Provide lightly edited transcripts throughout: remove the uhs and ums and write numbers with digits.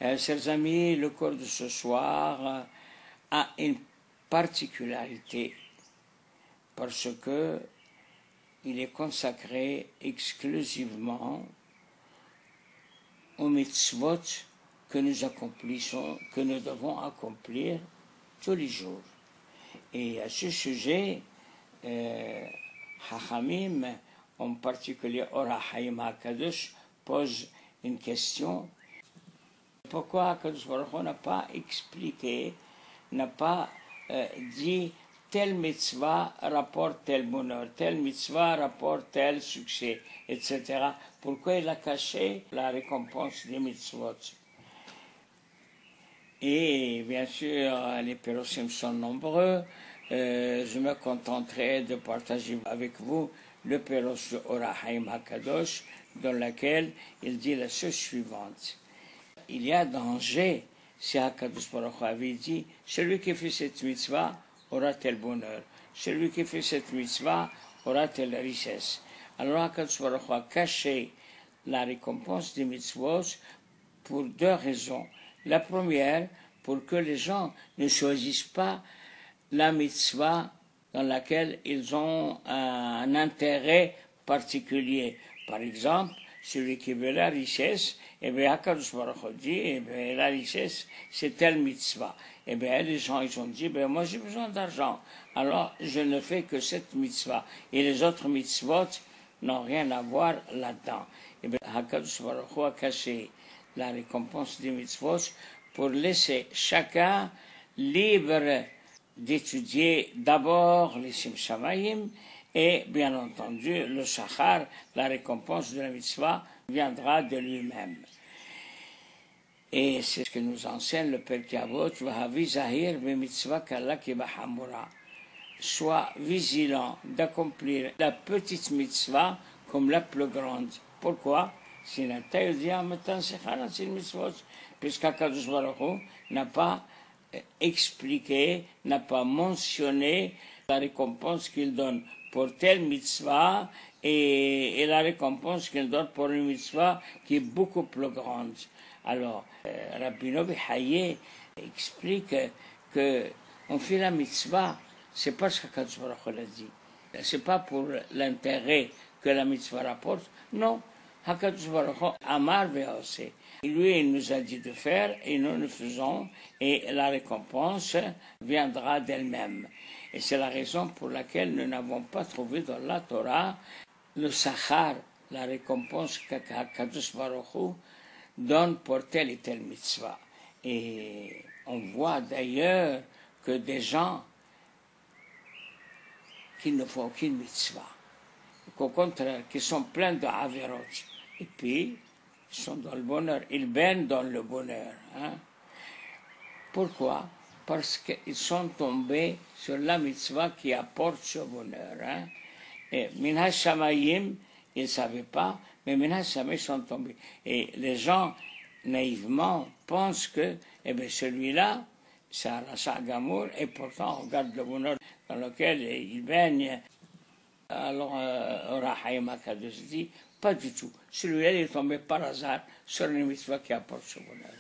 Chers amis, le cours de ce soir a une particularité parce que il est consacré exclusivement aux mitzvot que nous accomplissons, que nous devons accomplir tous les jours. Et à ce sujet, Chachamim, en particulier Or HaChaim HaKadosh, pose une question. Pourquoi HaKadosh Baruch Hu n'a pas expliqué, n'a pas dit telle mitzvah rapporte tel bonheur, telle mitzvah rapporte tel succès, etc. Pourquoi il a caché la récompense des mitzvot? Et bien sûr, les pérosim sont nombreux. Je me contenterai de partager avec vous le péros de Or HaChaim HaKadosh, dans lequel il dit la chose suivante. Il y a danger, si HaKadosh Baruch Hu avait dit, celui qui fait cette mitzvah aura tel bonheur, celui qui fait cette mitzvah aura telle richesse. Alors HaKadosh Baruch Hu a caché la récompense des mitzvot pour deux raisons. La première, pour que les gens ne choisissent pas la mitzvah dans laquelle ils ont un intérêt particulier. Par exemple, celui qui veut la richesse, eh bien, HaKadosh Baruch Hu dit, eh bien, la richesse, c'est telle mitzvah. Eh bien, les gens, ils ont dit, ben, moi, j'ai besoin d'argent. Alors, je ne fais que cette mitzvah. Et les autres mitzvot n'ont rien à voir là-dedans. Eh bien, HaKadosh Baruch Hu a caché la récompense des mitzvot pour laisser chacun libre d'étudier d'abord les Sim Shamayim et bien entendu le Shachar, la récompense de la mitzvah, viendra de lui-même. Et c'est ce que nous enseigne le Pirkei Avot, Vahavi Zahir mitzvah kala ki b'hamura. Sois vigilant d'accomplir la petite mitzvah comme la plus grande. Pourquoi? Puisqu'Akadosh Baruch Hu n'a pas expliqué, n'a pas mentionné la récompense qu'il donne pour telle mitzvah et la récompense qu'il donne pour une mitzvah qui est beaucoup plus grande. Alors, Rabbi Novi Haye explique que on fait la mitzvah, c'est parce qu'Akadosh Baruch Hu l'a dit. C'est pas pour l'intérêt que la mitzvah rapporte, non. HaKadosh Baruch Hu Amar ve'oseh. Lui, il nous a dit de faire et nous le faisons et la récompense viendra d'elle-même. Et c'est la raison pour laquelle nous n'avons pas trouvé dans la Torah le Sachar, la récompense qu'HaKadosh Baruch Hu donne pour telle et telle mitzvah. Et on voit d'ailleurs que des gens qui ne font aucune mitzvah, qu'au contraire, qui sont pleins de averot, et puis ils sont dans le bonheur, ils baignent dans le bonheur. Hein? Pourquoi? Parce qu'ils sont tombés sur la mitzvah qui apporte ce bonheur. Hein? Et Minhas Shamayim, ils ne savaient pas, mais Minhas Shamayim sont tombés. Et les gens, naïvement, pensent que eh bien, celui-là, c'est un rachat gamour, et pourtant on regarde le bonheur dans lequel ils baignent. Alors, Or HaChaim HaKadosh dit, pas du tout. Celui-là, il est tombé par hasard sur une mitzvah qui apporte ce bonheur.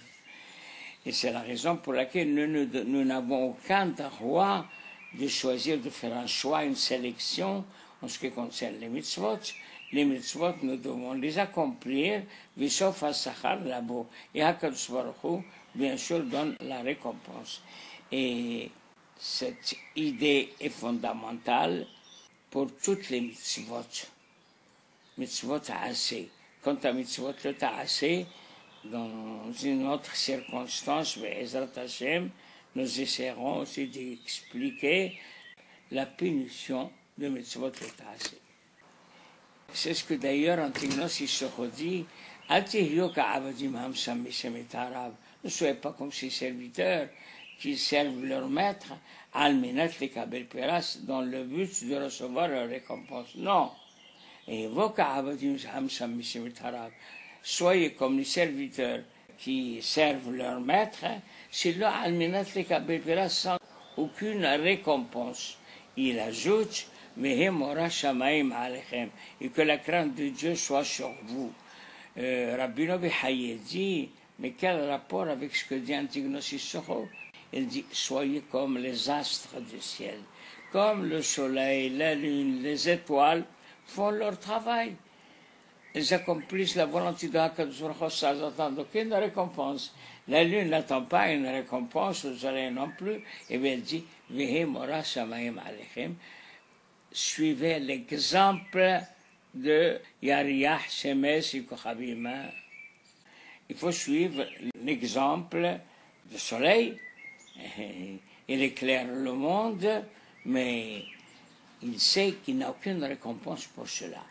Et c'est la raison pour laquelle nous n'avons aucun droit de choisir, de faire un choix, une sélection en ce qui concerne les mitzvot. Les mitzvot, nous devons les accomplir, sauf à Sachar là-bas. Et HaKadosh Baruch Hu, bien sûr, donne la récompense. Et cette idée est fondamentale pour toutes les mitzvot. Mitzvot ta'aseh. Quant à mitzvot le ta'aseh, dans une autre circonstance, Be'ezrat Hashem, nous essaierons aussi d'expliquer la punition de mitzvot le ta'aseh. C'est ce que d'ailleurs Antignos il se redit, ne soyez pas comme ces serviteurs qui servent leur maître, almenat les kabel peras, dans le but de recevoir leur récompense. Non. Et soyez comme les serviteurs qui servent leur maître, c'est là almenat les kabel peras sans aucune récompense. Il ajoute, et que la crainte de Dieu soit sur vous. Rabbi Novi Haye dit, Mais quel rapport avec ce que dit Antigone Sissoko? Il dit, soyez comme les astres du ciel, comme le soleil, la lune, les étoiles font leur travail. Ils accomplissent la volonté de HaKadosh Baruch Hu sans attendre aucune récompense. La lune n'attend pas une récompense, le soleil non plus. Et bien elle dit, Vehi mora shamayim alechem. Suivez l'exemple de Yariyah Shemesh Kochavim. Il faut suivre l'exemple du soleil. Il éclaire le monde, mais il sait qu'il n'a aucune récompense pour cela.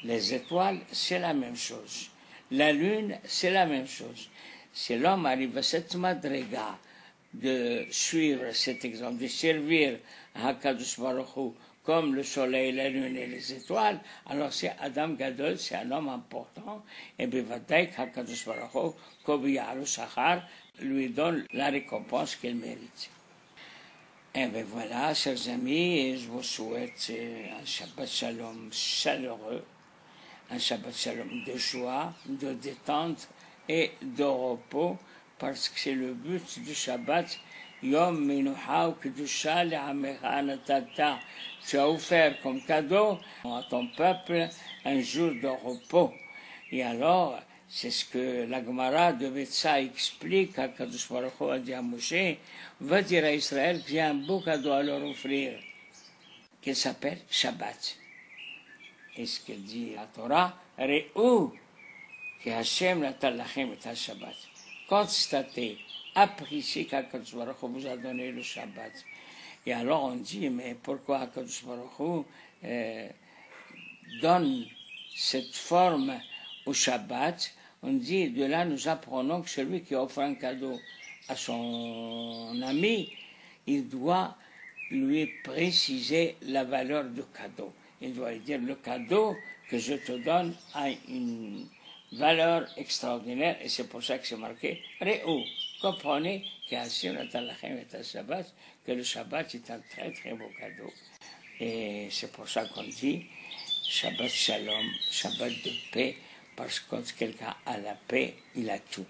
Les étoiles, c'est la même chose. La lune, c'est la même chose. Si l'homme arrive à cette madriga de suivre cet exemple, de servir à HaKadosh Baruch Hu comme le soleil, la lune et les étoiles, alors c'est Adam Gadol, c'est un homme important, et Bevadaïk HaKadosh Baruch Hu, Kobiyaru Shachar, lui donne la récompense qu'il mérite. Et bien voilà, chers amis, je vous souhaite un Shabbat Shalom chaleureux, un Shabbat Shalom de joie, de détente et de repos, parce que c'est le but du Shabbat. Yom Minucha ou Kedusha le'amecha natata. Tu as offert comme cadeau à ton peuple un jour de repos. Et alors, c'est ce que la Gemara de Betsa explique à Kadosh Baruch Hu a dit à Moshe, va dire à Israël qu'il y a un beau cadeau à leur offrir, qui s'appelle Shabbat. Et ce que dit la Torah, Re'u, que Hashem natal lachem et ha-Shabbat. Constatez, appréciez qu'Akadosh Baruch Hu vous a donné le Shabbat. Et alors on dit, mais pourquoi Akadosh Baruch Hu donne cette forme au Shabbat? On dit, de là nous apprenons que celui qui offre un cadeau à son ami, il doit lui préciser la valeur du cadeau. Il doit lui dire, le cadeau que je te donne a une valeur extraordinaire, et c'est pour ça que c'est marqué Re'u. Comprenez que le Shabbat est un très très beau cadeau. Et c'est pour ça qu'on dit Shabbat Shalom, Shabbat de paix, parce que quand quelqu'un a la paix, il a tout.